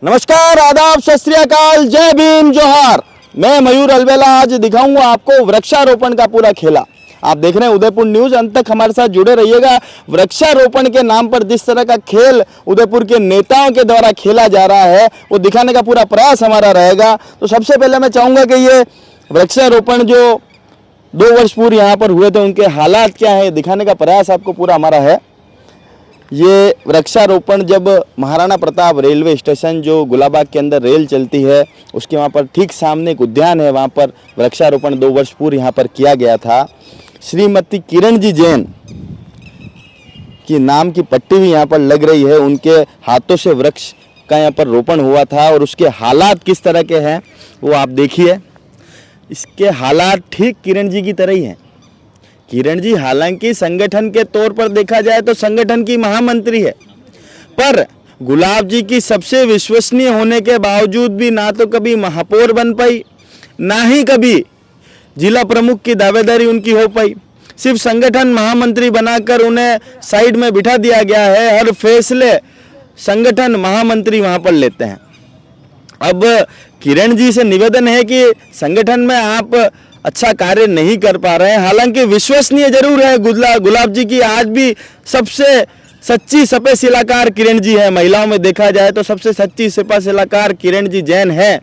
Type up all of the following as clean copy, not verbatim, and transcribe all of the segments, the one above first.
नमस्कार, आदाब, सत श्री अकाल, जय भीम, जोहार। मैं मयूर अलवेला आज दिखाऊंगा आपको वृक्षारोपण का पूरा खेला। आप देख रहे हैं उदयपुर न्यूज, अंत तक हमारे साथ जुड़े रहिएगा। वृक्षारोपण के नाम पर जिस तरह का खेल उदयपुर के नेताओं के द्वारा खेला जा रहा है वो दिखाने का पूरा प्रयास हमारा रहेगा। तो सबसे पहले मैं चाहूँगा कि ये वृक्षारोपण जो 2 वर्ष पूर्व यहाँ पर हुए थे उनके हालात क्या है दिखाने का प्रयास आपको पूरा हमारा है। ये वृक्षारोपण जब महाराणा प्रताप रेलवे स्टेशन जो गुलाबाग के अंदर रेल चलती है उसके वहाँ पर ठीक सामने एक उद्यान है, वहाँ पर वृक्षारोपण 2 वर्ष पूर्व यहाँ पर किया गया था। श्रीमती किरण जी जैन की नाम की पट्टी भी यहाँ पर लग रही है, उनके हाथों से वृक्ष का यहाँ पर रोपण हुआ था और उसके हालात किस तरह के हैं वो आप देखिए। इसके हालात ठीक किरण जी की तरह ही हैं। किरण जी हालांकि संगठन के तौर पर देखा जाए तो संगठन की महामंत्री है, पर गुलाब जी की सबसे विश्वसनीय होने के बावजूद भी ना तो कभी महापौर बन पाई, ना ही कभी जिला प्रमुख की दावेदारी उनकी हो पाई। सिर्फ संगठन महामंत्री बनाकर उन्हें साइड में बिठा दिया गया है। हर फैसले संगठन महामंत्री वहां पर लेते हैं। अब किरण जी से निवेदन है कि संगठन में आप अच्छा कार्य नहीं कर पा रहे हैं, हालांकि विश्वसनीय जरूर है। गुलाब जी की आज भी सबसे सच्ची सपे शिलाकार किरण जी है। महिलाओं में देखा जाए तो सबसे सच्ची सपा शिलाकार किरण जी जैन है।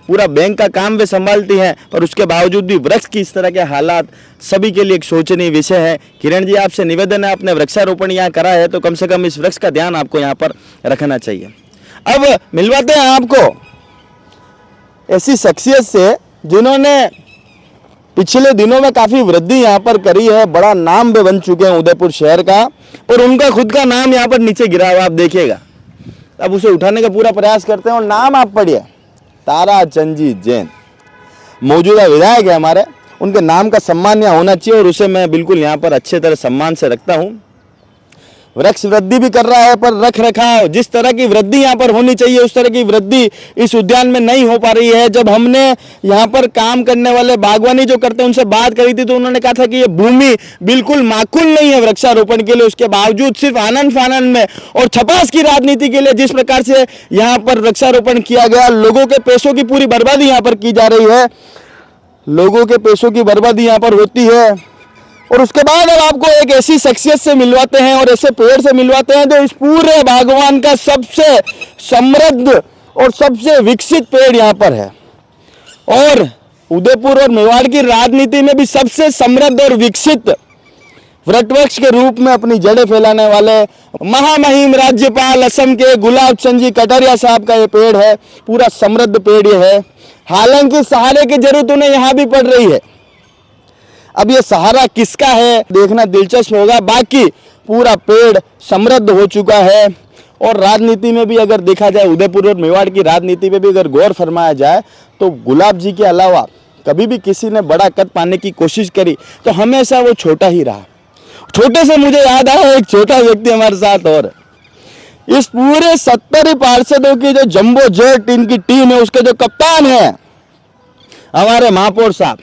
पूरा बैंक का काम वे संभालती हैं, पर उसके बावजूद भी वृक्ष की इस तरह के हालात सभी के लिए एक सोचनीय विषय है। किरण जी आपसे निवेदन है, आपने वृक्षारोपण यहाँ करा है तो कम से कम इस वृक्ष का ध्यान आपको यहाँ पर रखना चाहिए। अब मिलवाते हैं आपको ऐसी शख्सियत से जिन्होंने पिछले दिनों में काफी वृद्धि यहाँ पर करी है, बड़ा नाम भी बन चुके हैं उदयपुर शहर का, और उनका खुद का नाम यहाँ पर नीचे गिरा हुआ आप देखिएगा। अब उसे उठाने का पूरा प्रयास करते हैं और नाम आप पढ़िए, ताराचंद जी जैन मौजूदा विधायक है हमारे, उनके नाम का सम्मान यहाँ होना चाहिए और उसे मैं बिल्कुल यहाँ पर अच्छे तरह सम्मान से रखता हूँ। वृक्ष वृद्धि भी कर रहा है, पर रख रखाव जिस तरह की वृद्धि यहाँ पर होनी चाहिए उस तरह की वृद्धि इस उद्यान में नहीं हो पा रही है। जब हमने यहाँ पर काम करने वाले बागवानी जो करते हैं उनसे बात करी थी तो उन्होंने कहा था कि ये भूमि बिल्कुल माकूल नहीं है वृक्षारोपण के लिए। उसके बावजूद सिर्फ आनंद फानंद में और छपास की राजनीति के लिए जिस प्रकार से यहाँ पर वृक्षारोपण किया गया, लोगों के पैसों की पूरी बर्बादी यहाँ पर की जा रही है। लोगों के पैसों की बर्बादी यहाँ पर होती है। और उसके बाद अब आपको एक ऐसी शख्सियत से मिलवाते हैं और ऐसे पेड़ से मिलवाते हैं जो इस पूरे बागवान का सबसे समृद्ध और सबसे विकसित पेड़ यहाँ पर है, और उदयपुर और मेवाड़ की राजनीति में भी सबसे समृद्ध और विकसित वटवृक्ष के रूप में अपनी जड़ें फैलाने वाले महामहिम राज्यपाल असम के गुलाब चंद जी कटारिया साहब का ये पेड़ है। पूरा समृद्ध पेड़ ये है। हालांकि सहारे की जरूरत उन्हें यहाँ भी पड़ रही है। अब ये सहारा किसका है देखना दिलचस्प होगा। बाकी पूरा पेड़ समृद्ध हो चुका है। और राजनीति में भी अगर देखा जाए, उदयपुर और मेवाड़ की राजनीति में भी अगर गौर फरमाया जाए तो गुलाब जी के अलावा कभी भी किसी ने बड़ा कद पाने की कोशिश करी तो हमेशा वो छोटा ही रहा। छोटे से मुझे याद आया एक छोटा व्यक्ति हमारे साथ, और इस पूरे 70 पार्षदों की जो जंबो जेट इनकी टीम है उसके जो कप्तान है हमारे महापौर साहब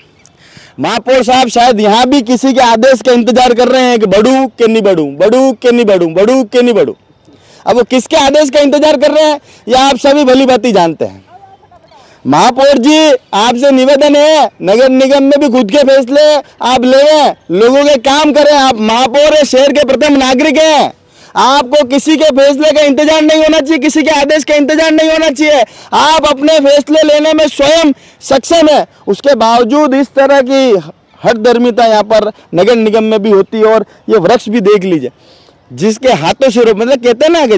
शायद यहाँ भी किसी के आदेश का इंतजार कर रहे हैं कि बढ़ू के नहीं बढ़ू, बढ़ू के नहीं बढ़ू, बढ़ू के नहीं बढ़ू। अब वो किसके आदेश का इंतजार कर रहे हैं यह आप सभी भली भांति जानते हैं। महापौर जी आपसे निवेदन है, नगर निगम में भी खुद के फैसले आप लें, लोगों के काम करें। आप महापौर है, शहर के प्रथम नागरिक हैं। आपको किसी के फैसले का इंतजार नहीं होना चाहिए, किसी के आदेश का इंतजार नहीं होना चाहिए। आप अपने फैसले लेने में स्वयं सक्षम है। उसके बावजूद इस तरह की हठधर्मिता यहाँ पर नगर निगम में भी होती है। और ये वृक्ष भी देख लीजिए, जिसके हाथों से मतलब कहते हैं ना कि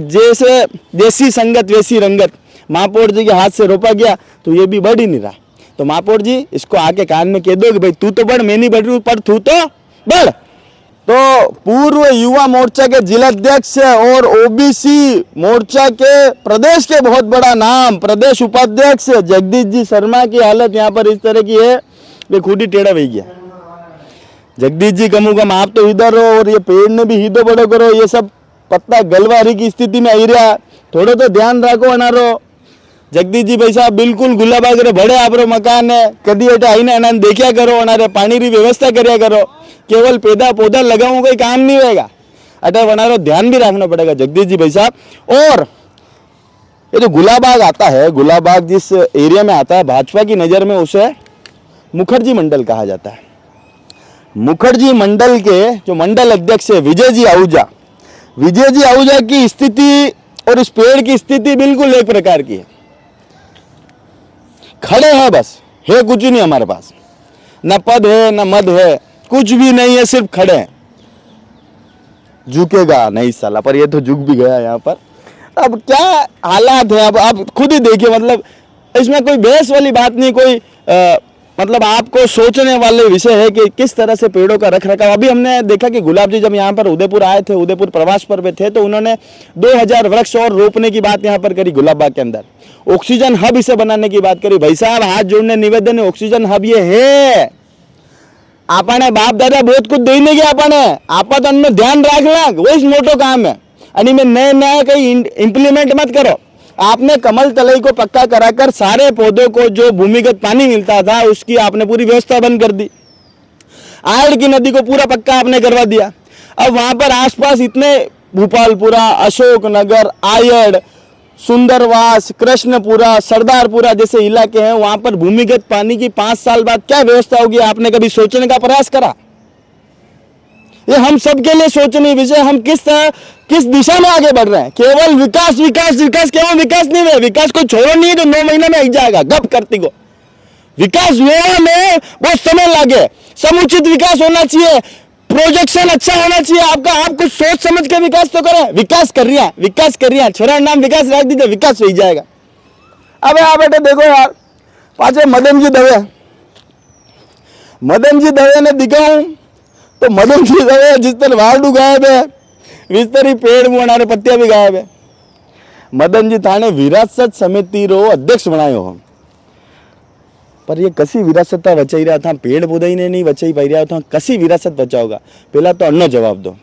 जैसी संगत वैसी रंगत, महापौर जी के हाथ से रोपा गया तो ये भी बढ़ ही नहीं रहा। तो महापौर जी इसको आके कान में कह दो कि भाई तू तो बढ़, मैं नहीं बढ़ रही हूँ, पर तू तो बढ़। तो पूर्व युवा मोर्चा के जिलाध्यक्ष और ओबीसी मोर्चा के प्रदेश के बहुत बड़ा नाम प्रदेश उपाध्यक्ष जगदीश जी शर्मा की हालत यहाँ पर इस तरह की है, वे खुद ही टेढ़ा बह गया। जगदीश जी कमू कम आप तो इधर हो और ये पेड़ ने भी हिदो बड़ो करो, ये सब पत्ता गलवारी की स्थिति में आई रहा, थोड़ो तो ध्यान रखो अनारो। जगदीश जी भाई साहब बिल्कुल गुलाबाग रे बड़े आप मकान है, कदी एटा आईने अनान देखा करो, अनारे पानी री व्यवस्था કર્યા करो। केवल पेदा पौधा लगाऊं कोई काम नहीं होगा, अटे बनारो ध्यान भी रखना पड़ेगा जगदीश जी भाई साहब। और ये जो गुलाबाग आता है, गुलाबाग जिस एरिया में आता है, भाजपा की नज़र में उसे मुखर्जी मंडल कहा जाता है। मुखर्जी मंडल के जो मंडल अध्यक्ष है विजय जी आहूजा की स्थिति और इस पेड़ की स्थिति बिल्कुल एक प्रकार की है। खड़े हैं बस, है कुछ नहीं हमारे पास, न पद है न मद है, कुछ भी नहीं है, सिर्फ खड़े हैं। झुकेगा नहीं साला, पर ये तो झुक भी गया यहाँ पर। अब क्या हालात है, अब आप खुद ही देखिए। मतलब इसमें कोई बहस वाली बात नहीं, कोई मतलब आपको सोचने वाले विषय है कि किस तरह से पेड़ों का रख रखाव। अभी हमने देखा कि गुलाब जी जब यहाँ पर उदयपुर आए थे, उदयपुर प्रवास पर वे थे, तो उन्होंने 2000 वृक्ष और रोपने की बात यहाँ पर करी गुलाब बाग के अंदर। ऑक्सीजन हब इसे बनाने की बात करी। भाई साहब हाथ जोड़ने निवेदन है, ऑक्सीजन हब ये है। आपने बाप दादा बहुत कुछ दे नहीं गया, आपा तो उनमें ध्यान रखना, वही मोटो काम है। आणि में नए नए कहीं इंप्लीमेंट मत करो। आपने कमल तलई को पक्का कराकर सारे पौधों को जो भूमिगत पानी मिलता था उसकी आपने पूरी व्यवस्था बंद कर दी। आयड़ की नदी को पूरा पक्का आपने करवा दिया। अब वहां पर आसपास इतने भूपालपुरा, अशोकनगर, आयड़, सुंदरवास, कृष्णपुरा, सरदारपुरा जैसे इलाके हैं, वहां पर भूमिगत पानी की 5 साल बाद क्या व्यवस्था होगी, आपने कभी सोचने का प्रयास करा? ये हम सबके लिए सोचनीय विषय। हम किस दिशा में आगे बढ़ रहे हैं? केवल विकास विकास विकास, केवल विकास नहीं है। विकास को छोड़ो नहीं तो 9 महीने में आई जाएगा गप करती को। विकास हुआ में बहुत समय लगे, समुचित विकास होना चाहिए, प्रोजेक्शन अच्छा होना चाहिए आपका। आप कुछ सोच समझ के विकास तो करें। विकास कर रही है, छोरा नाम विकास रख दीजिए, विकास हो जाएगा। अब यहाँ बेटे देखो यार, पाचे मदन जी दवे ने दिखाऊं तो मदन जी दवे जिस तरह वार्डू गायब है, विस्तरी पेड़ मुआरे पत्तियां भी गायब है। मदन जी थाने विरासत समिति रो अध्यक्ष बनायो हो, पर ये कसी विरासत बचाई रहा था? पेड़ पौधा ही ने नहीं बचाई पाई रहा था, कसी विरासत बचाओगा? पहला तो अन्नो जवाब दो।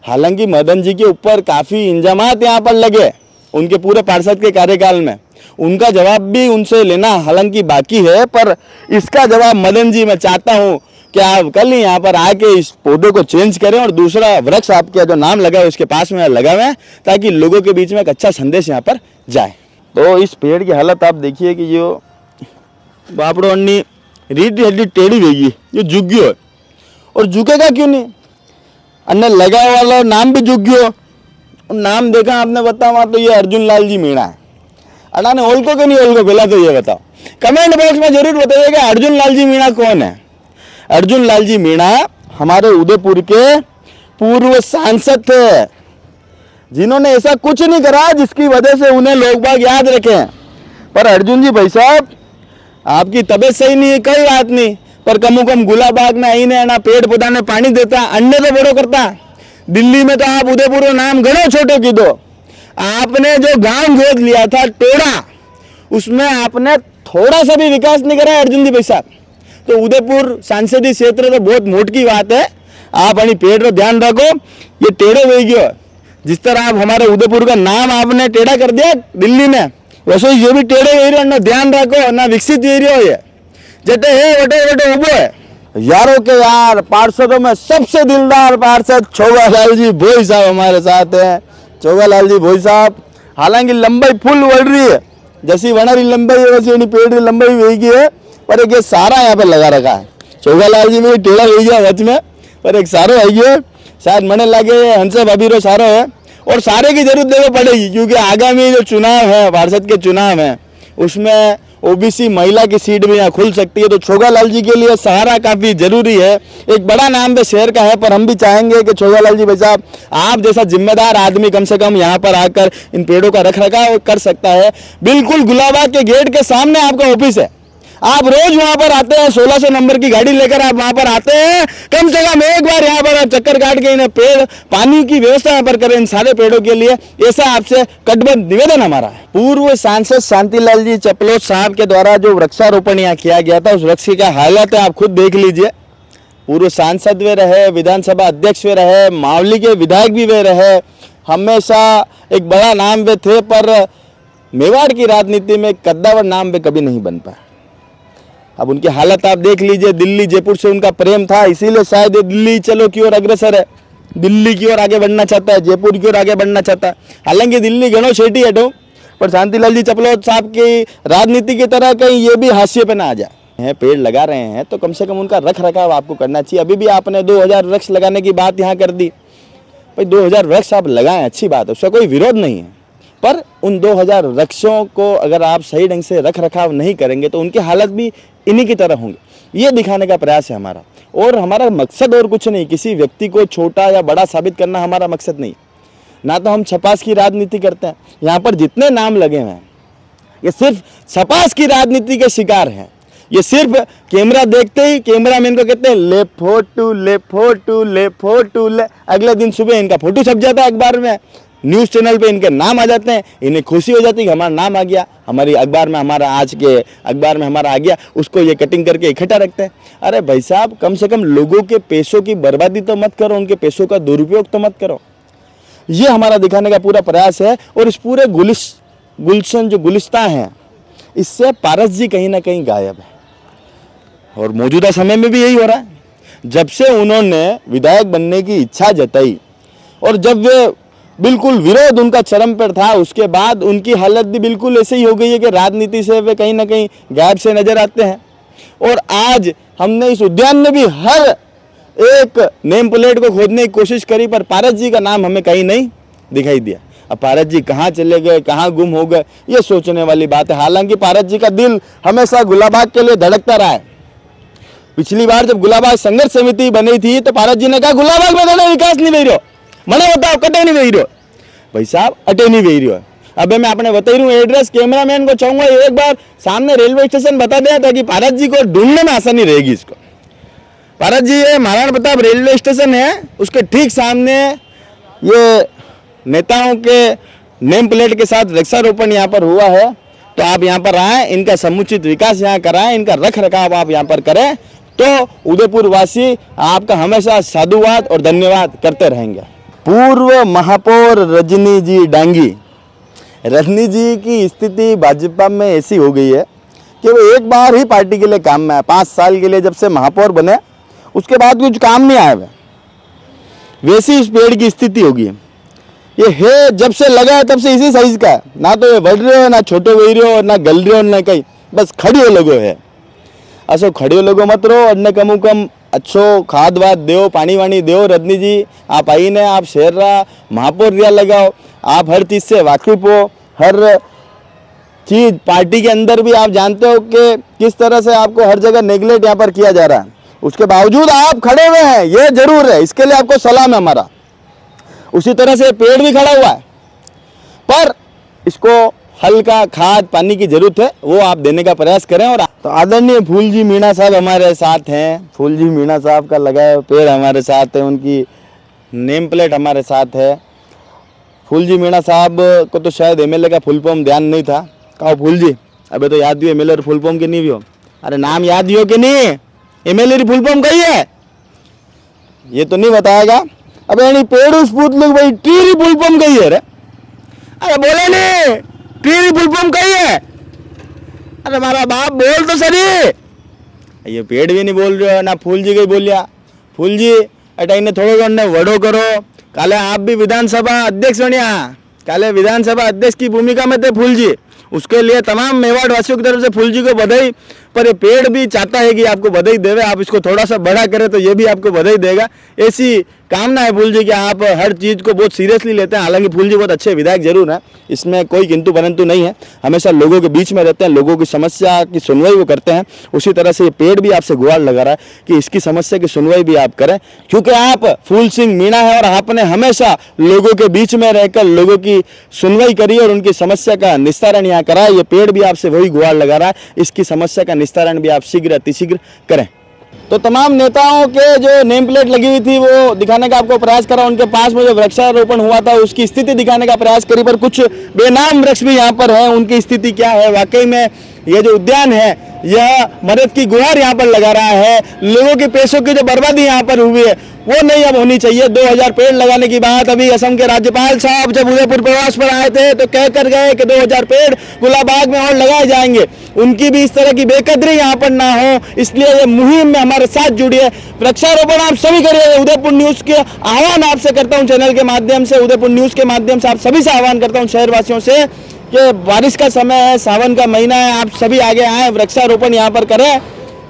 हालांकि मदन जी के ऊपर काफी इंजामात यहाँ पर लगे उनके पूरे पार्षद के कार्यकाल में, उनका जवाब भी उनसे लेना हालांकि बाकी है, पर इसका जवाब मदन जी मैं चाहता हूँ कि आप कल ही यहाँ पर आके इस पौधे को चेंज करें और दूसरा वृक्ष आपका जो नाम लगा है उसके पास में लगावें, ताकि लोगों के बीच में एक अच्छा संदेश यहाँ पर जाए। तो इस पेड़ की हालत आप देखिए कि जो बापड़ो अन्नी रीढ़ हड्डी टेढ़ी गई, ये झुक गयो है। और झुकेगा क्यों नहीं? अन्य लगा वाला नाम भी झुक गयो। नाम देखा आपने, बताओ तो ये अर्जुन लाल जी मीणा है। अड़ा ने ओल्को कि नहीं ओल्को, पहला तो ये बताओ, कमेंट बॉक्स में जरूर बताइएगा अर्जुन लाल जी मीणा कौन है। अर्जुन लाल जी मीणा हमारे उदयपुर के पूर्व सांसद थे, जिन्होंने ऐसा कुछ नहीं करा जिसकी वजह से उन्हें लोग बाग याद रखें। पर अर्जुन जी भाई साहब, आपकी तबीयत सही नहीं है, कोई बात नहीं, पर कम कम गुलाब बाग में आई ने ना पेड़ पौधा ने पानी देता, अन्य तो बड़ो करता। दिल्ली में तो आप उदयपुर का नाम घणो छोटो की दो। आपने जो गांव गोद लिया था टोड़ा, उसमें आपने थोड़ा सा भी विकास नहीं करा अर्जुन जी भाई साहब। तो उदयपुर सांसदीय क्षेत्र तो बहुत मोट की बात है। आप अपनी पेड़ पर ध्यान रखो, ये टेढ़ो हो गयो। जिस तरह आप हमारे उदयपुर का नाम आपने टेढ़ा कर दिया दिल्ली में, वैसे ये भी टेढ़े एरिया ना ध्यान रखो, ना विकसित एरिया हो। ये जटे है वटे वटे उबो है। यारों के यार पार्षदों में सबसे दिलदार पार्षद छोगालाल जी भोई साहब हमारे साथ हैं। छोगालाल जी भोई साहब, हालांकि लंबाई फुल बढ़ रही है, जैसी वनारी लंबाई है वैसी पेड़ की लंबाई वेगी है, पर एक ये सारा यहाँ पर लगा रखा है। छोगालाल जी में टेढ़ा हो गया वच में, पर एक सारो आई है, शायद मने लगे हंसे भाभी रो सारो है। और सारे की जरूरत देखो पड़ेगी, क्योंकि आगामी जो चुनाव है, पार्षद के चुनाव है, उसमें ओबीसी महिला की सीट भी यहाँ खुल सकती है। तो छोगालाल जी के लिए सहारा काफी जरूरी है। एक बड़ा नाम भी शहर का है, पर हम भी चाहेंगे कि छोगालाल जी भाई साहब, आप जैसा जिम्मेदार आदमी कम से कम यहाँ पर आकर इन पेड़ों का रखरखाव कर सकता है। बिल्कुल गुलाबाग के गेट के सामने आपका ऑफिस है, आप रोज वहां पर आते हैं, 1600 नंबर की गाड़ी लेकर आप वहां पर आते हैं। कम से कम एक बार यहाँ पर चक्कर काट के इन्हें पेड़ पानी की व्यवस्था यहाँ पर करें इन सारे पेड़ों के लिए, ऐसा आपसे कटबद्ध निवेदन हमारा है। पूर्व सांसद शांतिलाल जी चपलोत साहब के द्वारा जो वृक्षारोपण यहाँ किया गया था, उस वृक्ष का हालत है आप खुद देख लीजिए। पूर्व सांसद वे रहे, विधानसभा अध्यक्ष वे रहे, मावली के विधायक भी वे रहे, हमेशा एक बड़ा नाम वे थे, पर मेवाड़ की राजनीति में कद्दावर नाम वे कभी नहीं बन पाए। अब उनकी हालत आप देख लीजिए। दिल्ली जयपुर से उनका प्रेम था, इसीलिए शायद दिल्ली चलो की ओर अग्रसर है, दिल्ली की ओर आगे बढ़ना चाहता है, जयपुर की ओर आगे बढ़ना चाहता है। हालांकि दिल्ली घणो छेटी हटो, पर शांतिलाल जी चपलोत साहब की राजनीति की तरह कहीं ये भी हाशिए पे ना आ जाए। पेड़ लगा रहे हैं तो कम से कम उनका रख रखाव आपको करना चाहिए। अभी भी आपने 2000 वृक्ष लगाने की बात यहाँ कर दी। भाई 2000 वृक्ष आप लगाएं, अच्छी बात है, उसका कोई विरोध नहीं है, पर उन 2000 वृक्षों को अगर आप सही ढंग से रख रखाव नहीं करेंगे तो उनकी हालत भी इन्हीं की तरह होंगे। ये दिखाने का प्रयास है हमारा, और हमारा मकसद और कुछ नहीं, किसी व्यक्ति को छोटा या बड़ा साबित करना हमारा मकसद नहीं। ना तो हम छपास की राजनीति करते हैं। यहाँ पर जितने नाम लगे हुए हैं ये सिर्फ छपास की राजनीति के शिकार हैं। ये सिर्फ कैमरा देखते ही कैमरामैन को कहते हैं ले फोटो ले फोटो ले फोटो ले, अगले दिन सुबह इनका फोटो छप जाता है अखबार में, न्यूज़ चैनल पे इनके नाम आ जाते हैं, इन्हें खुशी हो जाती है कि हमारा नाम आ गया, हमारी अखबार में, हमारा आज के अखबार में हमारा आ गया, उसको ये कटिंग करके इकट्ठा रखते हैं। अरे भाई साहब, कम से कम लोगों के पैसों की बर्बादी तो मत करो, उनके पैसों का दुरुपयोग तो मत करो। ये हमारा दिखाने का पूरा प्रयास है। और इस पूरे गुलशन जो गुलिस्तां हैं, इससे पारस जी कहीं ना कहीं गायब है, और मौजूदा समय में भी यही हो रहा है। जब से उन्होंने विधायक बनने की इच्छा जताई और जब वे बिल्कुल विरोध उनका चरम पर था, उसके बाद उनकी हालत भी बिल्कुल ऐसे ही हो गई है कि राजनीति से वे कहीं ना कहीं गायब से नजर आते हैं। और आज हमने इस उद्यान में भी हर एक नेम प्लेट को खोदने की कोशिश करी, पर पारस जी का नाम हमें कहीं नहीं दिखाई दिया। अब पारस जी कहाँ चले गए, कहाँ गुम हो गए, ये सोचने वाली बात है। हालांकि पारस जी का दिल हमेशा गुलाबाग के लिए धड़कता रहा है। पिछली बार जब गुलाबाग संघर्ष समिति बनी थी तो पारस जी ने कहा गुलाबाग में तो विकास नहीं वही रहो, મને बताओ कटे नहीं वही रहो। भाई साहब अटे नहीं वही रहो। अब मैं आपने बता रही हूँ एड्रेस, कैमरामैन को चाहूंगा एक बार सामने रेलवे स्टेशन बता दें ताकि पारस जी को ढूंढने में आसानी रहेगी। इसको पारस जी, ये महाराणा प्रताप रेलवे स्टेशन है, उसके ठीक सामने ये नेताओं के नेम प्लेट के साथ वृक्षारोपण यहाँ पर हुआ है। तो आप यहाँ पर आए, इनका समुचित विकास यहाँ कराएं, इनका रख रखाव आप यहाँ पर करें, तो उदयपुर वासी आपका हमेशा साधुवाद और धन्यवाद करते रहेंगे। पूर्व महापौर रजनी जी डांगी, रजनी जी की स्थिति भाजपा में ऐसी हो गई है कि वो एक बार ही पार्टी के लिए काम में आए। 5 साल के लिए जब से महापौर बने उसके बाद कुछ काम नहीं आए, वैसी इस पेड़ की स्थिति होगी। ये है जब से लगा है तब से इसी साइज का है, ना तो ये बढ़ रहे हो, ना छोटे वही रहे हो, ना गल रहे हो, ना कहीं, बस खड़ी हो लगो है। असो खड़ी हो लगो मत रहो, अन्य कमू कम अच्छो खाद वाद दो, पानी वानी दो। रजनी जी आप आई ने, आप शहर रहा महापौर रिया लगाओ, आप हर चीज़ से वाकिफ हो, हर चीज़ पार्टी के अंदर भी आप जानते हो कि किस तरह से आपको हर जगह नेग्लेक्ट यहाँ पर किया जा रहा है। उसके बावजूद आप खड़े हुए हैं, ये जरूर है, इसके लिए आपको सलाम है हमारा। उसी तरह से पेड़ भी खड़ा हुआ है, पर इसको हल्का खाद पानी की जरूरत है, वो आप देने का प्रयास करें। और तो आदरणीय फूल जी मीणा साहब हमारे साथ हैं, फूल जी मीणा साहब का लगाया पेड़ हमारे साथ है, उनकी नेम प्लेट हमारे साथ है। फूल जी मीणा साहब को तो शायद एमएलए का फुल फॉर्म ध्यान नहीं था। कहो फूल जी, अबे तो याद दियो एमएलए फुल फॉर्म के नहीं भी हो, अरे नाम याद दियो कि नहीं, एमएलए की फुल फॉर्म कही है ये तो नहीं बताएगा। अब यानी पेड़ उस पूछ लोग भाई टीरी फुल फॉर्म कही है रे, अरे बोले नहीं टीरी फुल फॉर्म कही है, अरे हमारा बाप बोल तो सही। ये पेड़ भी नहीं बोल रहे हो, ना फूल जी कहीं बोलिया। फूल जी अटा इन्हें थोड़ो घने वड़ो करो, काले आप भी विधानसभा अध्यक्ष बनिया, काले विधानसभा अध्यक्ष की भूमिका में थे फूल जी, उसके लिए तमाम मेवाड़ वासियों की तरफ से फूल जी को बधाई। पर ये पेड़ भी चाहता है कि आपको बधाई देवे, आप इसको थोड़ा सा बड़ा करें तो ये भी आपको बधाई देगा, ऐसी कामना है फूल जी कि आप हर चीज़ को बहुत सीरियसली लेते हैं। हालांकि फूल जी बहुत अच्छे विधायक जरूर हैं, इसमें कोई किंतु परंतु नहीं है, हमेशा लोगों के बीच में रहते हैं, लोगों की समस्या की सुनवाई वो करते हैं। उसी तरह से ये पेड़ भी आपसे गुहार लगा रहा है कि इसकी समस्या की सुनवाई भी आप करें, क्योंकि आप फूल सिंह मीणा है और आपने हमेशा लोगों के बीच में रहकर लोगों की सुनवाई करी और उनकी समस्या का निस्तारण यहाँ करा। ये पेड़ भी आपसे वही गुहार लगा रहा है, इसकी समस्या का निस्तारण भी आप शीघ्र अतिशीघ्र करें। तो तमाम नेताओं के जो नेम प्लेट लगी हुई थी वो दिखाने का आपको प्रयास करा, उनके पास में जो वृक्षारोपण हुआ था उसकी स्थिति दिखाने का प्रयास करी, पर कुछ बेनाम वृक्ष भी यहाँ पर हैं, उनकी स्थिति क्या है। वाकई में ये जो उद्यान है यह मदद की गुहार यहाँ पर लगा रहा है। लोगों के पैसों की जो बर्बादी यहाँ पर हुई है वो नहीं अब होनी चाहिए। 2000 पेड़ लगाने की बात अभी असम के राज्यपाल साहब जब उदयपुर प्रवास पर आए थे तो कह कर गए कि 2000 पेड़ गुलाबाग में और लगाए जाएंगे। उनकी भी इस तरह की बेकदरी यहाँ पर ना हो, इसलिए ये मुहिम में हमारे साथ जुड़िए, वृक्षारोपण आप सभी करिए। उदयपुर न्यूज़ के आह्वान आपसे करता हूँ, चैनल के माध्यम से, उदयपुर न्यूज़ के माध्यम से आप सभी से आह्वान करता हूँ, शहरवासियों से, कि बारिश का समय है, सावन का महीना है, आप सभी आगे आए, वृक्षारोपण यहाँ पर करें,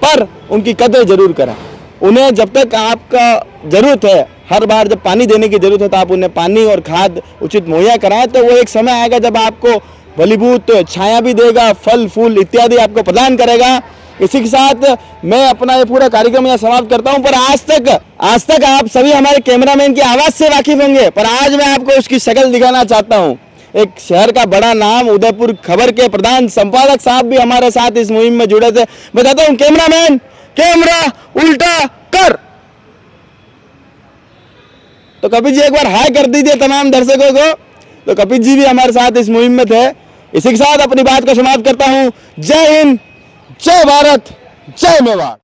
पर उनकी कदर जरूर करें। उन्हें जब तक आपका जरूरत है, हर बार जब पानी देने की जरूरत है तो आप उन्हें पानी और खाद उचित मुहैया कराएं, तो वो एक समय आएगा जब आपको फलीभूत छाया भी देगा, फल फूल इत्यादि आपको प्रदान करेगा। इसी के साथ मैं अपना ये पूरा कार्यक्रम यहाँ समाप्त करता हूँ। पर आज तक आप सभी हमारे कैमरामैन की आवाज से वाकिफ होंगे, पर आज मैं आपको उसकी शक्ल दिखाना चाहता हूँ। एक शहर का बड़ा नाम, उदयपुर खबर के प्रधान संपादक साहब भी हमारे साथ इस मुहिम में जुड़े थे। बताता हूँ, कैमरामैन कैमरा उल्टा कर। तो कपिल जी एक बार हाय कर दीजिए तमाम दर्शकों को। तो कपिल जी भी हमारे साथ इस मुहिम में थे। इसी के साथ अपनी बात को समाप्त करता हूं। जय हिंद, जय भारत, जय मेवाड़।